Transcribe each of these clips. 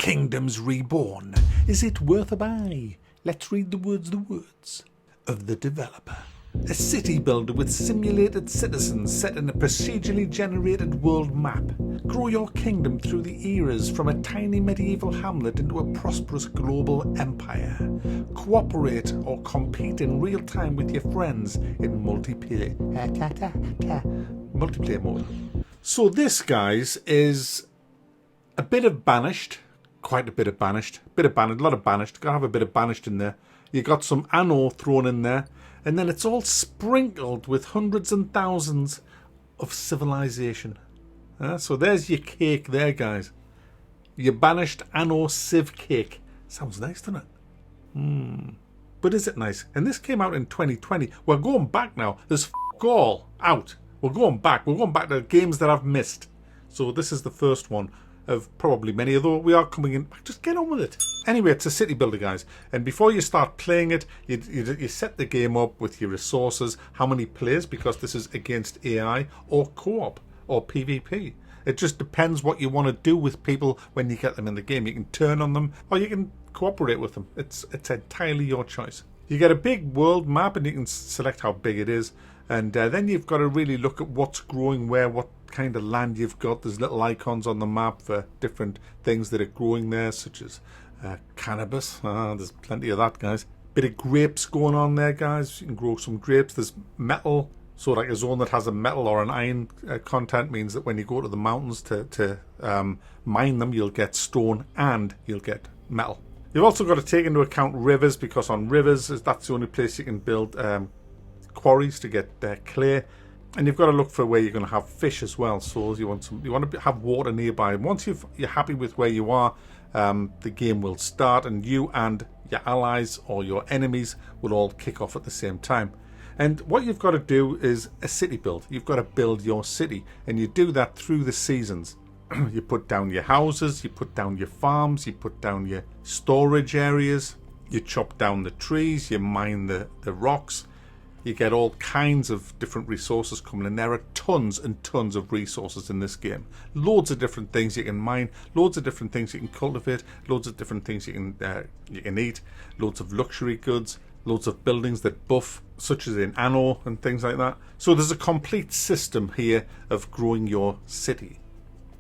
Kingdoms Reborn. Is it worth a buy? Let's read the words of the developer. A city builder with simulated citizens set in a procedurally generated world map. Grow your kingdom through the eras from a tiny medieval hamlet into a prosperous global empire. Cooperate or compete in real time with your friends in multiplayer mode. So this, guys, is a bit of Banished. Quite a bit of Banished. A lot of Banished. Gotta have a bit of Banished in there. You got some Anno thrown in there. And then it's all sprinkled with hundreds and thousands of civilization. So there's your cake there, guys. Your Banished Anno Civ cake. Sounds nice, doesn't it? But is it nice? And this came out in 2020. We're going back now. There's all out. We're going back. We're going back to games that I've missed. So this is the first one of probably many, although we are coming in. Just get on with it. Anyway, it's a city builder, guys, and before you start playing it, you set the game up with your resources, how many players, because this is against AI or co-op or PvP. It just depends what you want to do with people when you get them in the game. You can turn on them or you can cooperate with them. It's entirely your choice. You get a big world map and you can select how big it is, and then you've got to really look at what's growing where, what kind of land you've got. There's little icons on the map for different things that are growing there, such as cannabis. There's plenty of that, guys. Bit of grapes going on there, guys. You can grow some grapes. There's metal. So like a zone that has a metal or an iron content means that when you go to the mountains to mine them, you'll get stone and you'll get metal. You've also got to take into account rivers, because on rivers, that's the only place you can build quarries to get clay. And you've got to look for where you're going to have fish as well. So you want to have water nearby. And once you're happy with where you are, the game will start, and you and your allies or your enemies will all kick off at the same time. And what you've got to do is a city build. You've got to build your city, and you do that through the seasons. You put down your houses, you put down your farms, you put down your storage areas, you chop down the trees, you mine the rocks. You get all kinds of different resources coming in. There are tons and tons of resources in this game. Loads of different things you can mine, loads of different things you can cultivate, loads of different things you can eat, loads of luxury goods, loads of buildings that buff, such as in Anno and things like that. So there's a complete system here of growing your city.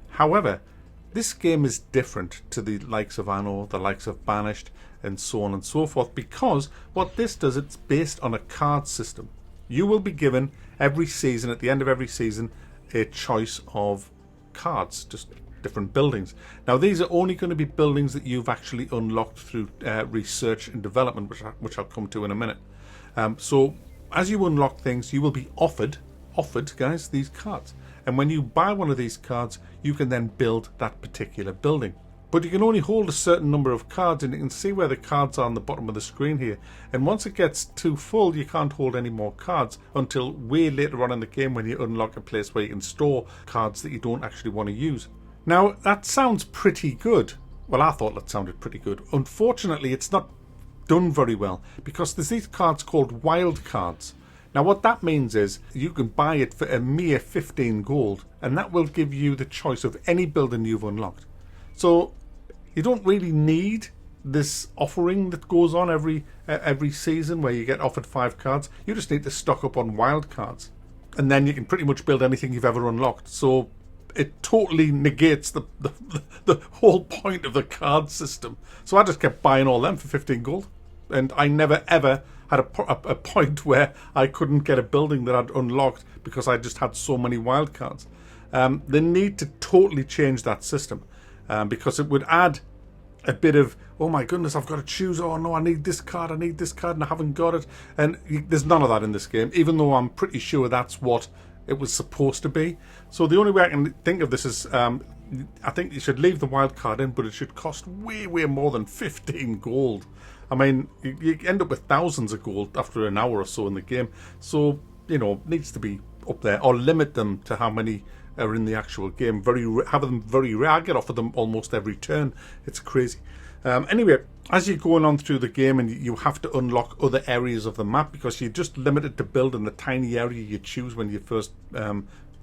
However, this game is different to the likes of Anno, the likes of Banished, and so on and so forth, because what this does, it's based on a card system. You will be given every season, at the end of every season, a choice of cards, just different buildings. Now these are only going to be buildings that you've actually unlocked through research and development, which I'll come to in a minute. So as you unlock things, you will be offered, guys, these cards. And when you buy one of these cards, you can then build that particular building. But you can only hold a certain number of cards, and you can see where the cards are on the bottom of the screen here. And once it gets too full, you can't hold any more cards until way later on in the game when you unlock a place where you can store cards that you don't actually want to use. Now, that sounds pretty good. Well, I thought that sounded pretty good. Unfortunately, it's not done very well, because there's these cards called wild cards. Now what that means is you can buy it for a mere 15 gold, and that will give you the choice of any building you've unlocked. So you don't really need this offering that goes on every season where you get offered 5 cards. You just need to stock up on wild cards, and then you can pretty much build anything you've ever unlocked. So it totally negates the whole point of the card system. So I just kept buying all them for 15 gold, and I never ever had a point where I couldn't get a building that I'd unlocked because I just had so many wild cards. They need to totally change that system, because it would add a bit of, oh my goodness, I've got to choose, oh no, I need this card, and I haven't got it. And there's none of that in this game, even though I'm pretty sure that's what it was supposed to be. So the only way I can think of this is, I think you should leave the wild card in, but it should cost way more than 15 gold. I mean, you end up with thousands of gold after an hour or so in the game. So, you know, it needs to be up there, or limit them to how many are in the actual game. Have them very rare. I get offered them almost every turn. It's crazy. Anyway, as you're going on through the game, and you have to unlock other areas of the map, because you're just limited to building the tiny area you choose when you first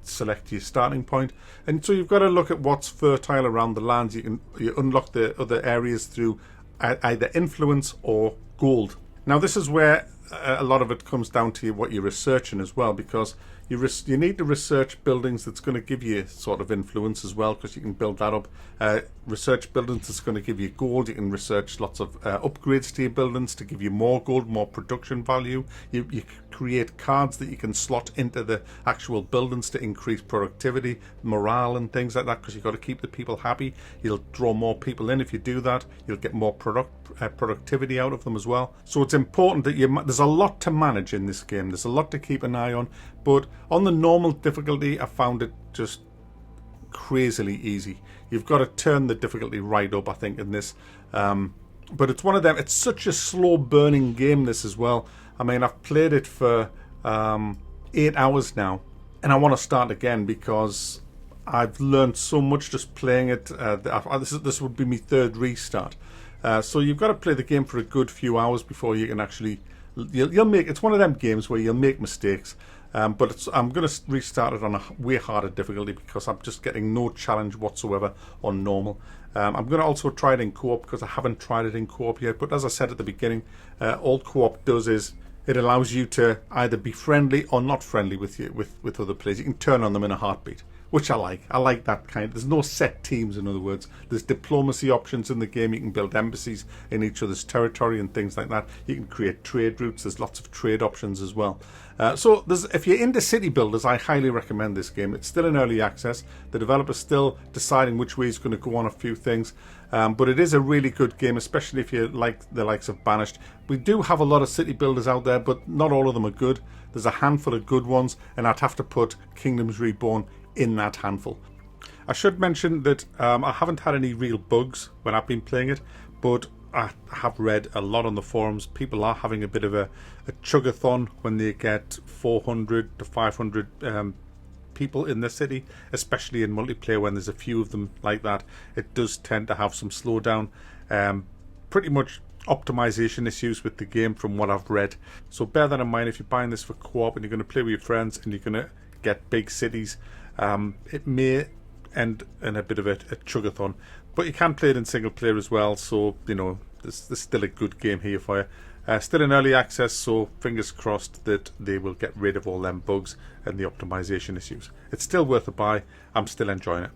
select your starting point. And so you've got to look at what's fertile around the lands. You unlock the other areas through either influence or gold. Now this is where a lot of it comes down to what you're researching as well, because you need to research buildings that's going to give you sort of influence as well, because you can build that up. Research buildings that's going to give you gold. You can research lots of upgrades to your buildings to give you more gold, more production value. You create cards that you can slot into the actual buildings to increase productivity, morale and things like that, because you've got to keep the people happy. You'll draw more people in if you do that. You'll get more productivity out of them as well. So it's important that there's a lot to manage in this game. There's a lot to keep an eye on, but on the normal difficulty I found it just crazily easy. You've got to turn the difficulty right up, I think, in this. But it's one of them. It's such a slow burning game, this as well. I mean, I've played it for 8 hours now, and I want to start again because I've learned so much just playing it. This would be my third restart. So you've got to play the game for a good few hours before you can actually. You'll make. It's one of them games where you'll make mistakes. But I'm going to restart it on a way harder difficulty because I'm just getting no challenge whatsoever on normal. I'm going to also try it in co-op because I haven't tried it in co-op yet. But as I said at the beginning, all co-op does is it allows you to either be friendly or not friendly with other players. You can turn on them in a heartbeat, which I like. I like that kind. There's no set teams, in other words. There's diplomacy options in the game. You can build embassies in each other's territory and things like that. You can create trade routes. There's lots of trade options as well. So if you're into city builders, I highly recommend this game. It's still in early access. The developer's still deciding which way he's going to go on a few things. But it is a really good game, especially if you like the likes of Banished. We do have a lot of city builders out there, but not all of them are good. There's a handful of good ones, and I'd have to put Kingdoms Reborn in that handful. I should mention that I haven't had any real bugs when I've been playing it, but I have read a lot on the forums. People are having a bit of a chugathon when they get 400 to 500 people in the city, especially in multiplayer when there's a few of them like that. It does tend to have some slowdown. Pretty much optimization issues with the game from what I've read. So bear that in mind if you're buying this for co-op and you're going to play with your friends and you're going to get big cities. It may end in a bit of a chugathon, but you can play it in single player as well, so you know there's still a good game here for you. Still in early access, so fingers crossed that they will get rid of all them bugs and the optimization issues. It's still worth a buy. I'm still enjoying it.